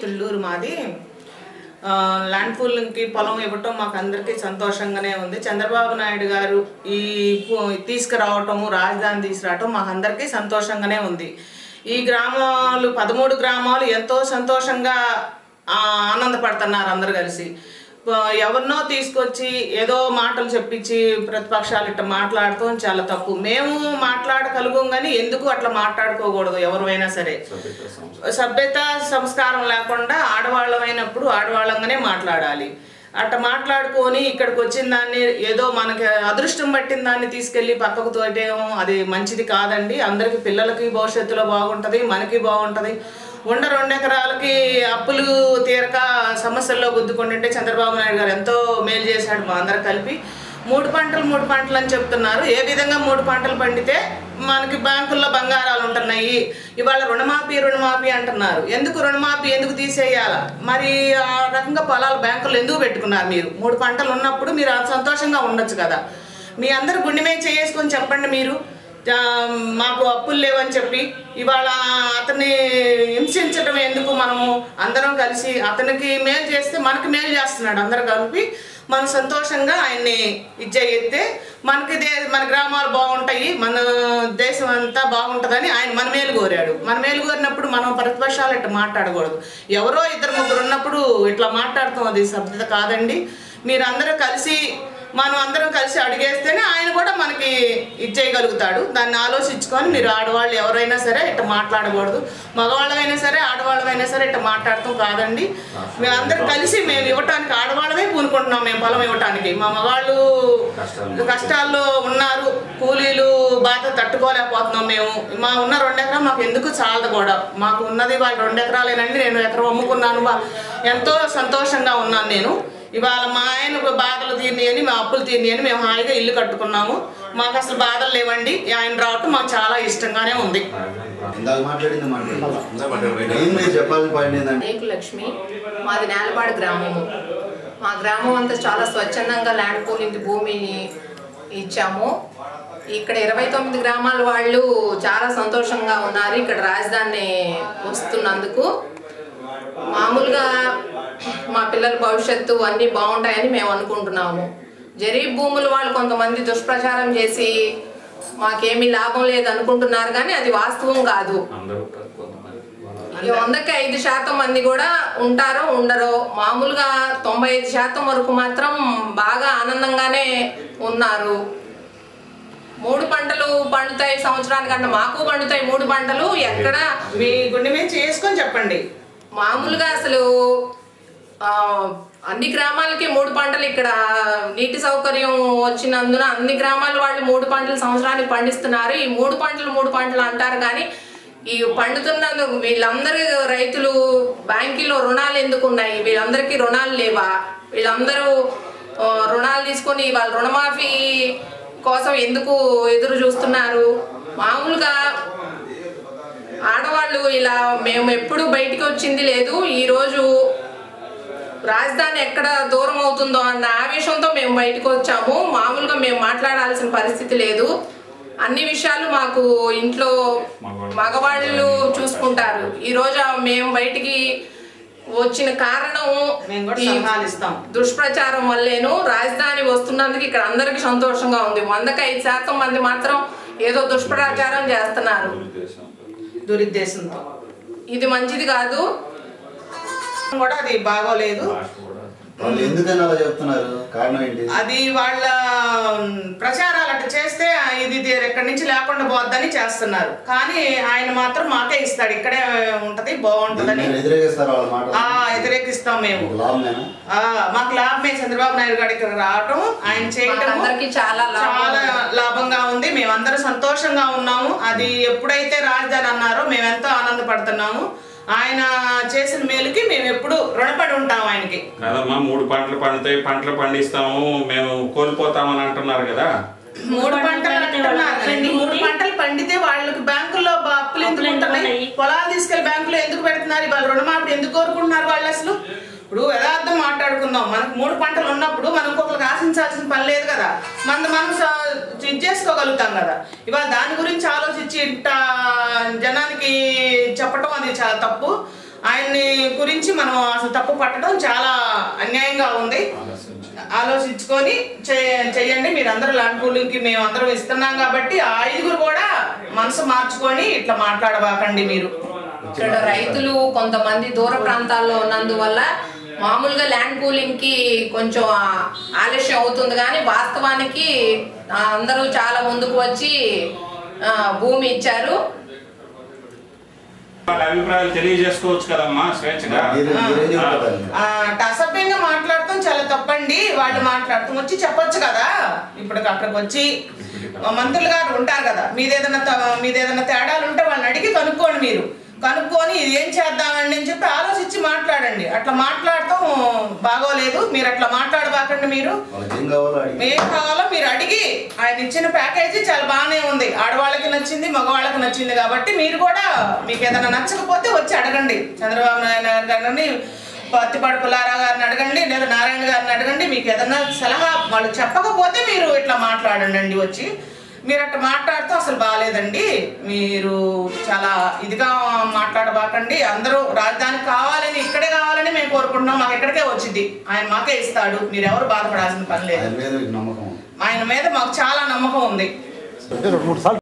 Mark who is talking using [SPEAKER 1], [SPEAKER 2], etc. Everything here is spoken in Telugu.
[SPEAKER 1] చిల్లూరు మాది. ల్యాండ్ పూలింగ్కి పొలం ఇవ్వటం మాకు అందరికీ సంతోషంగానే ఉంది. చంద్రబాబు నాయుడు గారు ఈ తీసుకురావటము, రాజధాని తీసుకురావటం మాకు అందరికీ సంతోషంగానే ఉంది. ఈ గ్రామాలు 13 గ్రామాలు ఎంతో సంతోషంగా ఆనందపడుతున్నారు అందరు కలిసి. ఎవరినో తీసుకొచ్చి ఏదో మాటలు చెప్పించి ప్రతిపక్షాలు ఇట్లా మాట్లాడటం చాలా తప్పు. మేము మాట్లాడగలుగుం కానీ ఎందుకు అట్లా మాట్లాడుకోకూడదు. ఎవరైనా సరే సభ్యత సంస్కారం లేకుండా ఆడవాళ్ళమైనప్పుడు ఆడవాళ్ళంగానే మాట్లాడాలి. అట్లా మాట్లాడుకొని ఇక్కడికి వచ్చిన దాన్ని ఏదో మనకి అదృష్టం పట్టిన దాన్ని తీసుకెళ్ళి పక్కకు తోటేమో అది మంచిది కాదండి. అందరికి పిల్లలకి భవిష్యత్తులో బాగుంటుంది, మనకి బాగుంటుంది. 2 ఎకరాలకి అప్పులు తీరక సమస్యల్లో గుద్దుకుంటుంటే చంద్రబాబు నాయుడు గారు ఎంతో మేలు చేశాడు మా అందరు కలిపి. 3 పంటలు అని చెప్తున్నారు. ఏ విధంగా 3 పంటలు పండితే మనకి బ్యాంకుల్లో బంగారాలు ఉంటున్నాయి. ఇవాళ రుణమాఫీ అంటున్నారు. ఎందుకు రుణమాఫీ ఎందుకు తీసేయాలా? మరి ఆ రకంగా పొలాలు బ్యాంకుల్లో ఎందుకు పెట్టుకున్నారు? మీరు 3 పంటలు ఉన్నప్పుడు మీరు సంతోషంగా ఉండొచ్చు కదా. మీ అందరు గుండె మీద చేసుకొని చెప్పండి. మీరు మాకు అప్పులు లేవని చెప్పి ఇవాళ అతన్ని హింసించడం ఎందుకు? మనము అందరం కలిసి అతనికి మేలు చేస్తే మనకి మేలు చేస్తున్నాడు. అందరూ కలిపి మనం సంతోషంగా ఆయన్ని ఇచ్చేయితే మన గ్రామాలు బాగుంటాయి, మన దేశం అంతా బాగుంటుందని ఆయన మన మేలు కోరాడు. మన మేలు కోరినప్పుడు మనం ప్రతిపక్షాలు ఇట్లా మాట్లాడకూడదు. ఎవరో 2-3 ఉన్నప్పుడు ఇట్లా మాట్లాడతాం, అది సభ్యత కాదండి. మీరు అందరూ కలిసి మనం అందరం కలిసి అడిగేస్తేనే ఆయన కూడా మనకి ఇచ్చేయగలుగుతాడు. దాన్ని ఆలోచించుకొని మీరు ఆడవాళ్ళు ఎవరైనా సరే ఇట్లా మాట్లాడకూడదు. మగవాళ్ళమైనా సరే ఆడవాళ్ళమైనా సరే ఇట్లా మాట్లాడతాం కాదండి. మేమందరం కలిసి మేము ఇవ్వటానికి ఆడవాళ్ళమే పూనుకుంటున్నాం. మేము పొలం ఇవ్వటానికి మా మగవాళ్ళు కష్టాల్లో ఉన్నారు, కూలీలు బాధ తట్టుకోలేకపోతున్నాం. మేము ఉన్న 2 ఎకరాలు మాకు ఎందుకు చాలదు కూడా. మాకు ఉన్నది వాళ్ళు 2 ఎకరాలేనండి. నేను ఎకరం అమ్ముకున్నాను, ఎంతో సంతోషంగా ఉన్నాను నేను. ఇవాళ మా ఆయన బాధలు తీరినాయని, మా అప్పులు తీరినాయని మేము హాయిగా ఇల్లు కట్టుకున్నాము. మాకు అసలు బాధలు లేవండి. ఆయన రావటం మాకు చాలా ఇష్టంగానే ఉంది.
[SPEAKER 2] లక్ష్మి, మాది నేలపాడు గ్రామము. మా గ్రామం అంతా చాలా స్వచ్ఛందంగా ల్యాండ్ పూలింగ్ భూమిని ఇచ్చాము. ఇక్కడ 29 గ్రామాల వాళ్ళు చాలా సంతోషంగా ఉన్నారు ఇక్కడ రాజధాని వస్తున్నందుకు. మామూలుగా మా పిల్లల భవిష్యత్తు అన్నీ బాగుంటాయని మేము అనుకుంటున్నాము. జరీబ్ భూముల వాళ్ళు కొంతమంది దుష్ప్రచారం చేసి మాకేమీ లాభం లేదు అనుకుంటున్నారు, కానీ అది వాస్తవం కాదు. 100కి 5% మంది కూడా ఉంటారో ఉండరో, మామూలుగా 95% వరకు మాత్రం బాగా ఆనందంగానే ఉన్నారు. 3 పంటలు పండుతాయి సంవత్సరానికన్నా, మాకు పండుతాయి 3 పంటలు. ఎక్కడ
[SPEAKER 1] మీ గుండె మీద చేసుకొని చెప్పండి.
[SPEAKER 2] మామూలుగా అసలు అన్ని గ్రామాలకి 3 పంటలు ఇక్కడ నీటి సౌకర్యం వచ్చినందున అన్ని గ్రామాల వాళ్ళు 3 పంటలు సంవత్సరానికి పండిస్తున్నారు. ఈ 3 పంటలు అంటారు, కానీ ఈ పండుతున్నందుకు వీళ్ళందరూ రైతులు బ్యాంకులో రుణాలు ఎందుకు ఉన్నాయి? వీళ్ళందరికీ రుణాలు లేవా? వీళ్ళందరూ రుణాలు తీసుకొని వాళ్ళ రుణమాఫీ కోసం ఎందుకు ఎదురు చూస్తున్నారు? మామూలుగా ఆడవాళ్ళు ఇలా మేము ఎప్పుడు బయటికి వచ్చింది లేదు. ఈరోజు రాజధాని ఎక్కడ దూరం అవుతుందో అన్న ఆవేశంతో మేము బయటకు వచ్చాము. మామూలుగా మేము మాట్లాడాల్సిన పరిస్థితి లేదు. అన్ని విషయాలు మాకు ఇంట్లో మగవాళ్ళు చూసుకుంటారు. ఈరోజు మేము బయటికి వచ్చిన కారణం దుష్ప్రచారం వల్లేను. రాజధాని వస్తున్నందుకు ఇక్కడ అందరికి సంతోషంగా ఉంది. 100కి 5% మంది మాత్రం ఏదో దుష్ప్రచారం చేస్తున్నారు
[SPEAKER 1] దురుద్దేశంతో.
[SPEAKER 2] ఇది మంచిది కాదు,
[SPEAKER 1] కూడా అది బాగోలేదు. అది వాళ్ళ ప్రచారాలు అట్లా చేస్తే ఇది ఎక్కడి నుంచి లేకుండా పోద్దని చేస్తున్నారు. కానీ ఆయన మాత్రం మాకే ఇస్తాడు, ఇక్కడే ఉంటది బాగుంటదని వ్యతిరేకిస్తాం మేము. మాకు లాభమే చంద్రబాబు నాయుడు గారు ఇక్కడ రావటం, ఆయన చేయటం చాలా లాభంగా ఉంది. మేమందరం సంతోషంగా ఉన్నాము. అది ఎప్పుడైతే రాజధాని అన్నారో మేమెంతో ఆనందపడుతున్నాము. ఆయన చేసిన మేలుకి మేము ఎప్పుడు రుణపడి ఉంటాము ఆయనకి.
[SPEAKER 3] కదమ్మా, 3 పంటలు పండుతాయి, పంటలు పండిస్తాము, మేము కోల్పోతామని అంటున్నారు కదా.
[SPEAKER 1] 3 పంటలు అంటున్నారు. 3 పంటలు పండితే వాళ్ళకి బ్యాంకుల్లో అప్పులు ఎందుకు ఉంటున్నాయి? పొలాలు తీసుకెళ్లి బ్యాంకులో ఎందుకు పెడుతున్నారు? వాళ్ళు రుణమాఫీ ఎందుకు కోరుకుంటున్నారు వాళ్ళు? అసలు ఇప్పుడు యథార్థం మాట్లాడుకుందాం. మనకు 3 పంటలు ఉన్నప్పుడు మనం ఇంకొకరికి ఆశించాల్సిన పని లేదు కదా. మనం ఇది చేసుకోగలుగుతాం కదా. ఇవాళ దాని గురించి ఆలోచించి జనానికి చెప్పటం అది చాలా తప్పు. ఆయన్ని గురించి మనం అసలు తప్పు పట్టడం చాలా అన్యాయంగా ఉంది. ఆలోచించుకొని చెయ్యండి. మీరందరూ ల్యాండ్ పూలింగ్కి మేము అందరం ఇస్తున్నాం కాబట్టి ఆ 5గురు కూడా మనసు మార్చుకొని ఇట్లా మాట్లాడబాకండి. మీరు
[SPEAKER 2] ఇక్కడ రైతులు కొంతమంది దూర ప్రాంతాల్లో ఉన్నందువల్ల మామూలుగా ల్యాండ్ పూలింగ్కి కొంచెం ఆలస్యం అవుతుంది, కానీ వాస్తవానికి అందరూ చాలా ముందుకు వచ్చి భూమి ఇచ్చారు.
[SPEAKER 3] అభిప్రాయాలు తెలియజేసుకోవచ్చు కదమ్మా స్వేచ్ఛగా.
[SPEAKER 1] అసభ్యంగా మాట్లాడటం చాలా తప్పండి. వాళ్ళు మాట్లాడటం వచ్చి చెప్పొచ్చు కదా. ఇప్పుడు అక్కడికి వచ్చి మంత్రులు గారు ఉంటారు కదా, మీదేదన్నా తేడాలు ఉంటే వాళ్ళని అడిగి కనుక్కోండి. మీరు కనుక్కొని ఇది ఏం చేద్దామండి అని చెప్పి ఆలోచించి మాట్లాడండి. అట్లా మాట్లాడటం బాగోలేదు. మీరు అట్లా మాట్లాడబాకండి. మీరు ఏం కావాలో మీరు అడిగి, ఆయన ఇచ్చిన ప్యాకేజీ చాలా బాగానే ఉంది. ఆడవాళ్ళకి నచ్చింది, మగవాళ్ళకి నచ్చింది. కాబట్టి మీరు కూడా మీకు ఏదైనా నచ్చకపోతే వచ్చి అడగండి. చంద్రబాబు నాయుడు గారిని, పత్తిపాటి పుల్లారావు గారిని అడగండి, లేదా నారాయణ గారిని అడగండి. మీకు ఏదన్నా సలహా వాళ్ళు చెప్పకపోతే మీరు ఇట్లా మాట్లాడండి. వచ్చి మీరు అట్లా మాట్లాడుతూ అసలు బాగాలేదండి. మీరు చాలా ఇదిగా మాట్లాడబాకండి. అందరూ రాజధాని కావాలని, ఇక్కడే కావాలని మేము కోరుకుంటున్నాం. మాకు ఎక్కడికే వచ్చింది, ఆయన మాకే ఇస్తాడు. మీరు ఎవరు బాధపడాల్సిన పని లేదు. ఆయన మీద మాకు చాలా నమ్మకం ఉంది.